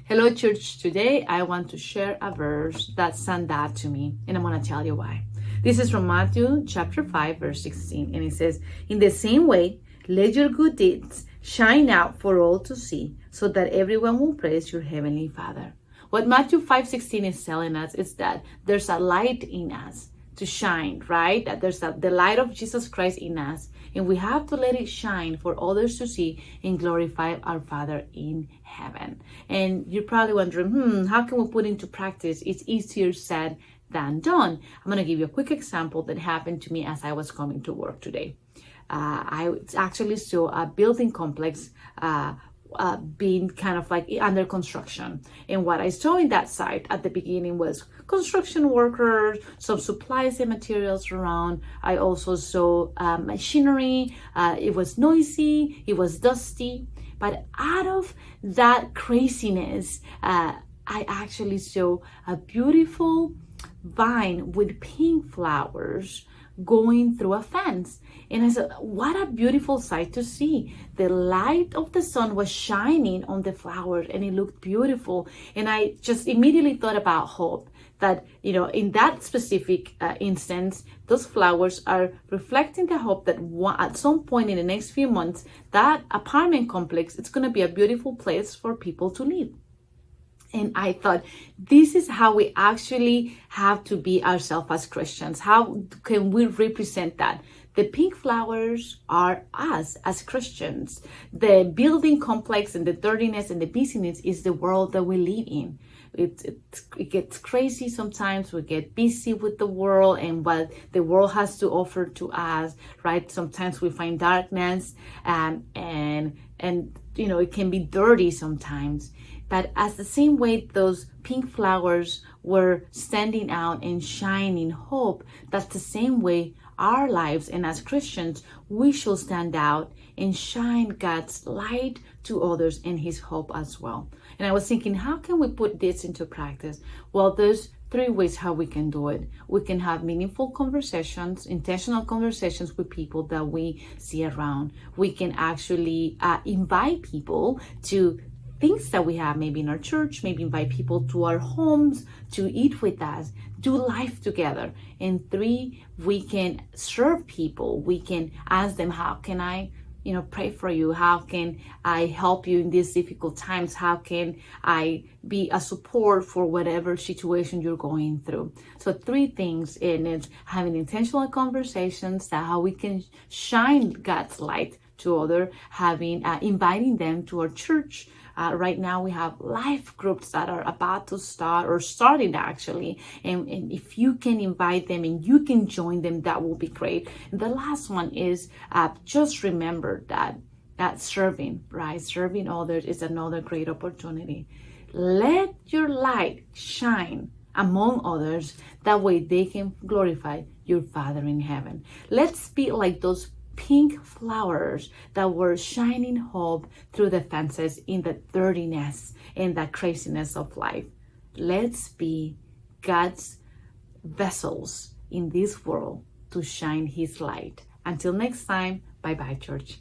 Hello, church. Today I want to share a verse that stand out to me, and I'm going to tell you why. This is from Matthew chapter 5, verse 16, and it says, "In the same way, let your good deeds shine out for all to see, so that everyone will praise your heavenly Father." What Matthew 5:16 is telling us is that there's a light in us to shine, right? That there's the light of Jesus Christ in us, and we have to let it shine for others to see and glorify our Father in heaven. And you're probably wondering, how can we put into practice? It's easier said than done. I'm going to give you a quick example that happened to me as I was coming to work today. I actually saw a building complex being kind of like under construction. And what I saw in that site at the beginning was construction workers, some supplies and materials around. I also saw machinery. It was noisy, it was dusty. But out of that craziness, I actually saw a beautiful vine with pink flowers going through a fence. And I said, what a beautiful sight to see. The light of the sun was shining on the flowers and it looked beautiful. And I just immediately thought about hope, that, in that specific instance, those flowers are reflecting the hope that at some point in the next few months, that apartment complex, it's going to be a beautiful place for people to live. And I thought, this is how we actually have to be ourselves as Christians. How can we represent that? The pink flowers are us as Christians. The building complex and the dirtiness and the busyness is the world that we live in. It gets crazy sometimes. We get busy with the world and what the world has to offer to us, right? Sometimes we find darkness and it can be dirty sometimes. But as the same way those pink flowers were standing out and shining hope, that's the same way our lives, and as Christians, we should stand out and shine God's light to others and his hope as well. And I was thinking, how can we put this into practice? Well, there's 3 ways how we can do it. We can have meaningful conversations, intentional conversations with people that we see around. We can actually invite people to things that we have, maybe in our church, maybe invite people to our homes to eat with us, do life together. And 3, we can serve people. We can ask them, how can I, pray for you? How can I help you in these difficult times? How can I be a support for whatever situation you're going through? So 3 things, and it's having intentional conversations, that how we can shine God's light to others, inviting them to our church. Right now we have life groups that are about to start or starting actually. And if you can invite them and you can join them, that will be great. And the last one is just remember that serving, right? Serving others is another great opportunity. Let your light shine among others. That way they can glorify your Father in heaven. Let's be like those pink flowers that were shining hope through the fences in the dirtiness and the craziness of life. Let's be God's vessels in this world to shine his light. Until next time, bye-bye, church.